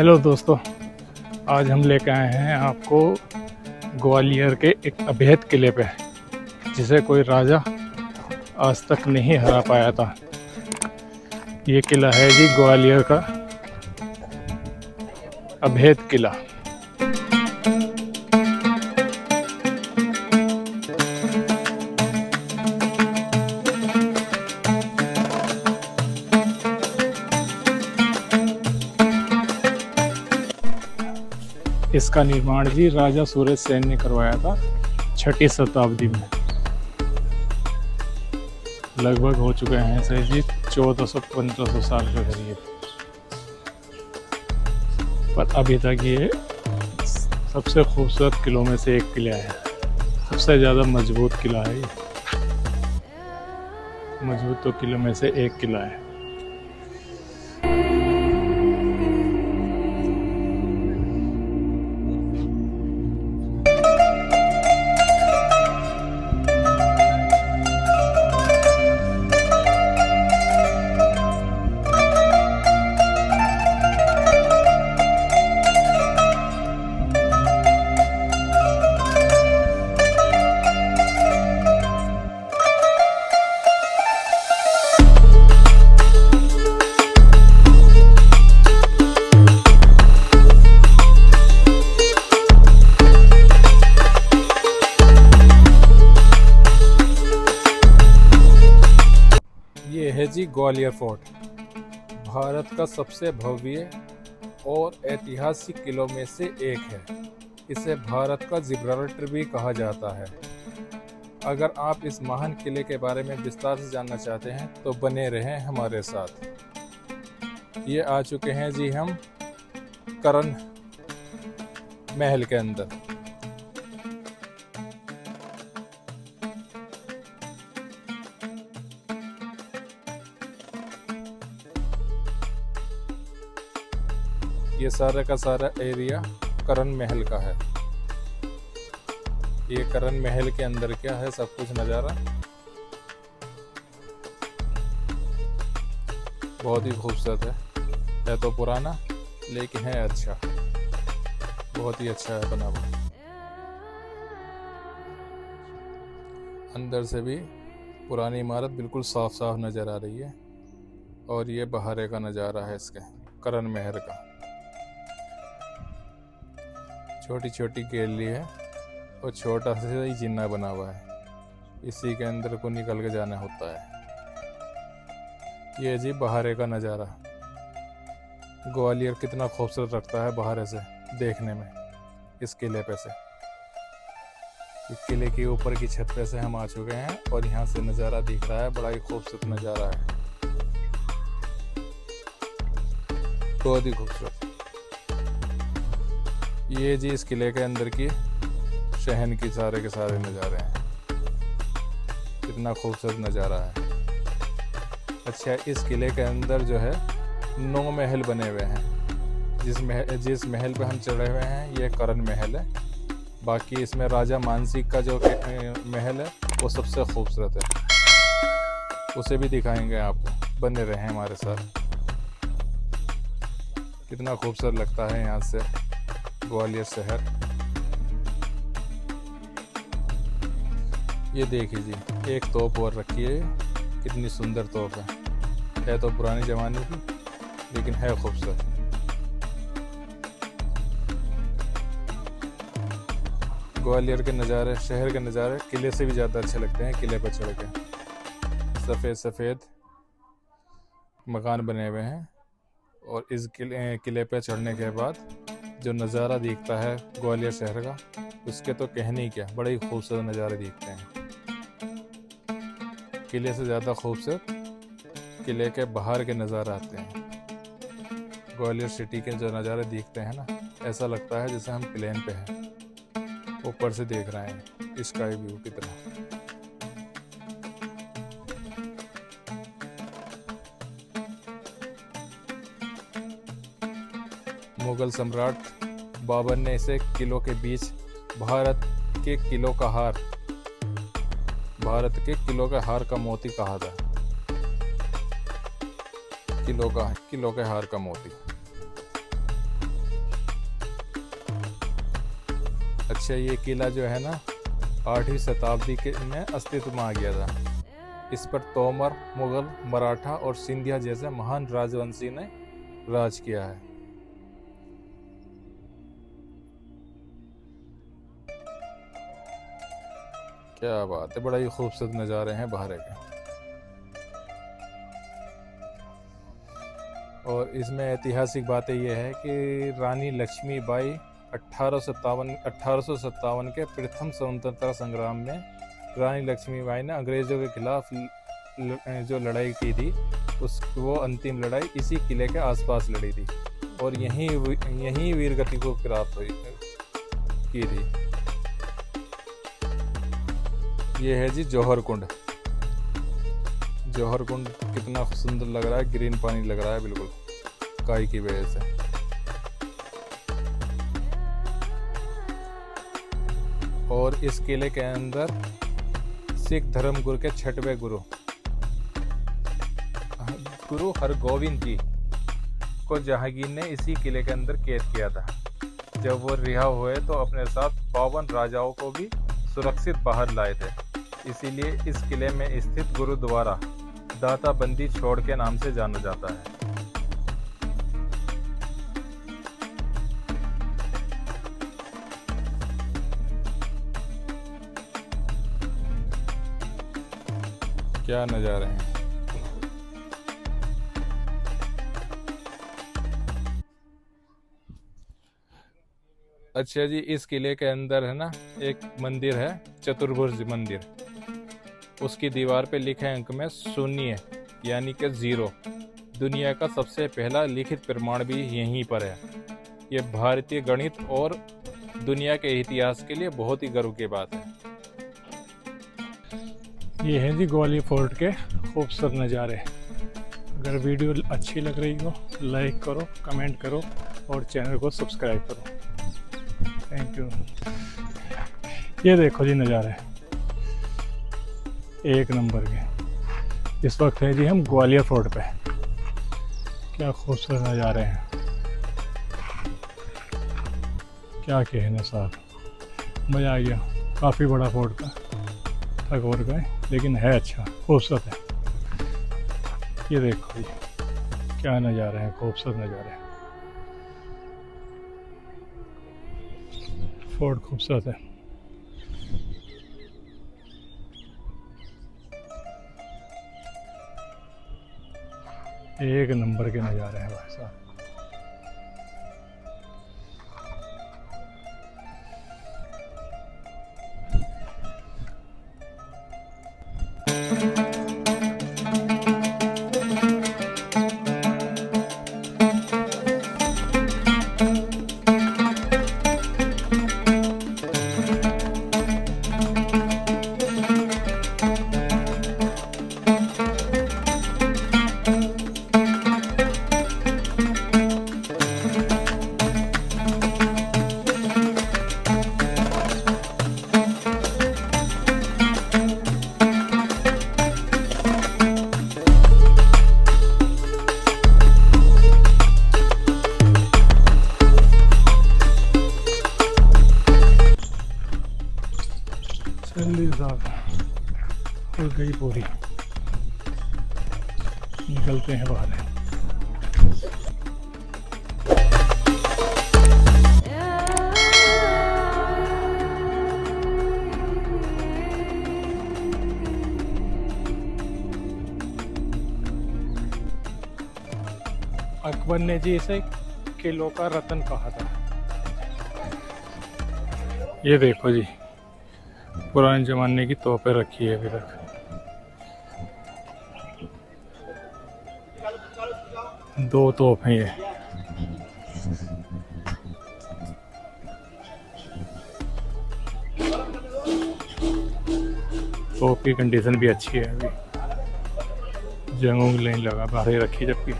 Hello दोस्तों, आज हम लेकर आए हैं आपको ग्वालियर के एक अभेद किले पे, जिसे कोई राजा आज तक नहीं हरा पाया था। ये किला है जी ग्वालियर का अभेद किला। इसका निर्माण जी राजा सूरज सेन ने करवाया था 6ठी शताब्दी में। लगभग हो चुके हैं इसे जी 1400-1500 साल के करीब, पर अभी तक ये सबसे खूबसूरत किलों में से एक किला है। सबसे ज़्यादा मजबूत किला है ये। मजबूत तो किलों में से एक किला है। ये है जी ग्वालियर फोर्ट, भारत का सबसे भव्य और ऐतिहासिक किलों में से एक है। इसे भारत का जिब्राल्टर भी कहा जाता है। अगर आप इस महान किले के बारे में विस्तार से जानना चाहते हैं तो बने रहें हमारे साथ। ये आ चुके हैं जी हम करण महल के अंदर। ये सारा का सारा एरिया करण महल का है। ये करण महल के अंदर क्या है सब कुछ नज़ारा बहुत ही खूबसूरत है तो पुराना लेकिन है अच्छा, बहुत ही अच्छा है बना हुआ। अंदर से भी पुरानी इमारत बिल्कुल साफ साफ नज़र आ रही है। और ये बाहर का नज़ारा है इसके करण महल का। छोटी छोटी गैलरी है और छोटा सा ही जीना बना हुआ है, इसी के अंदर को निकल के जाना होता है। ये जी बाहर का नज़ारा ग्वालियर कितना खूबसूरत लगता है बाहर से देखने में। इस किले पे से इस किले के ऊपर की छत पे से हम आ चुके हैं और यहाँ से नज़ारा दिख रहा है। बड़ा ही खूबसूरत नज़ारा है, बहुत ही खूबसूरत। ये जी इस किले के अंदर की शहर की सारे के सारे नज़ारे हैं। कितना खूबसूरत नज़ारा है। अच्छा, इस किले के अंदर जो है 9 महल बने हुए हैं। जिस महल पे हम चढ़े हुए हैं ये करण महल है। बाकी इसमें राजा मानसिक का जो महल है वो सबसे खूबसूरत है, उसे भी दिखाएंगे आपको। बने रहें हमारे साथ। कितना खूबसूरत लगता है यहाँ से ग्वालियर शहर। ये देखिए जी एक तोप और रखी है, कितनी सुंदर तोप है तो पुराने ज़माने की लेकिन है खूबसूरत। ग्वालियर के नज़ारे, शहर के नज़ारे किले से भी ज़्यादा अच्छे लगते हैं। किले पर चढ़ के सफ़ेद सफ़ेद मकान बने हुए हैं और इस किले पर चढ़ने के बाद जो नज़ारा दिखता है ग्वालियर शहर का, उसके तो कहने ही क्या, बड़े ही खूबसूरत नज़ारे दिखते हैं। किले से ज़्यादा खूबसूरत किले के बाहर के नज़ारे आते हैं। ग्वालियर सिटी के जो नज़ारे दिखते हैं ना, ऐसा लगता है जैसे हम प्लेन पे हैं, ऊपर से देख रहे हैं स्काई व्यू की तरह। मुगल सम्राट बाबर ने इसे किलों के बीच भारत के किलों का हार का मोती कहा था। किलों के हार का मोती। अच्छा, ये किला जो है ना 8वीं शताब्दी के में अस्तित्व में आ गया था। इस पर तोमर, मुगल, मराठा और सिंधिया जैसे महान राजवंशी ने राज किया है। क्या बात है, बड़ा ही खूबसूरत नज़ारे हैं बाहर के। और इसमें ऐतिहासिक बातें यह है कि रानी लक्ष्मीबाई 1857 के प्रथम स्वतंत्रता संग्राम में रानी लक्ष्मीबाई ने अंग्रेज़ों के खिलाफ जो लड़ाई की थी वो अंतिम लड़ाई इसी किले के आसपास लड़ी थी और यहीं वीरगति को प्राप्त की थी। ये है जी जौहर कुंड। जौहर कुंड कितना सुंदर लग रहा है, ग्रीन पानी लग रहा है बिल्कुल काई की वजह से। और इस किले के अंदर सिख धर्म गुरु के 6वें गुरु हरगोविंद जी को जहांगीर ने इसी किले के अंदर कैद किया था। जब वो रिहा हुए तो अपने साथ 52 राजाओं को भी सुरक्षित बाहर लाए थे। इसीलिए इस किले में स्थित गुरुद्वारा दाता बंदी छोड़ के नाम से जाना जाता है। क्या नज़ारे हैं। अच्छा जी, इस किले के अंदर है ना एक मंदिर है, चतुर्भुज मंदिर। उसकी दीवार पे लिखे अंक में 0 यानी कि 0। दुनिया का सबसे पहला लिखित प्रमाण भी यहीं पर है। ये भारतीय गणित और दुनिया के इतिहास के लिए बहुत ही गर्व की बात है। ये है जी ग्वालियर फोर्ट के खूबसूरत नज़ारे। अगर वीडियो अच्छी लग रही हो लाइक करो, कमेंट करो और चैनल को सब्सक्राइब करो। Thank you. ये देखो जी नज़ारे एक नंबर के। इस वक्त है जी हम ग्वालियर फोर्ट पे। क्या खूबसूरत नज़ारे हैं, क्या कहने साहब, मज़ा आ गया। काफ़ी बड़ा फोर्ट था, थक और गए, लेकिन है अच्छा, खूबसूरत है। ये देखो जी क्या नज़ारे हैं, खूबसूरत नज़ारे। फोर्ट खूबसूरत है। एक नंबर के नज़ारे हैं भाई साहब। जल्दी साहब हो गई पूरी, निकलते हैं बाहर। अकबर ने जी इसे किलों का रत्न कहा था। ये देखो जी पुराने जमाने की तोपें रखी है अभी तक। दो तोप हैं ये। तोप की कंडीशन भी अच्छी है, अभी जंग नहीं लगा, बाहर रखी जबकि।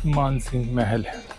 मानसिंह महल है।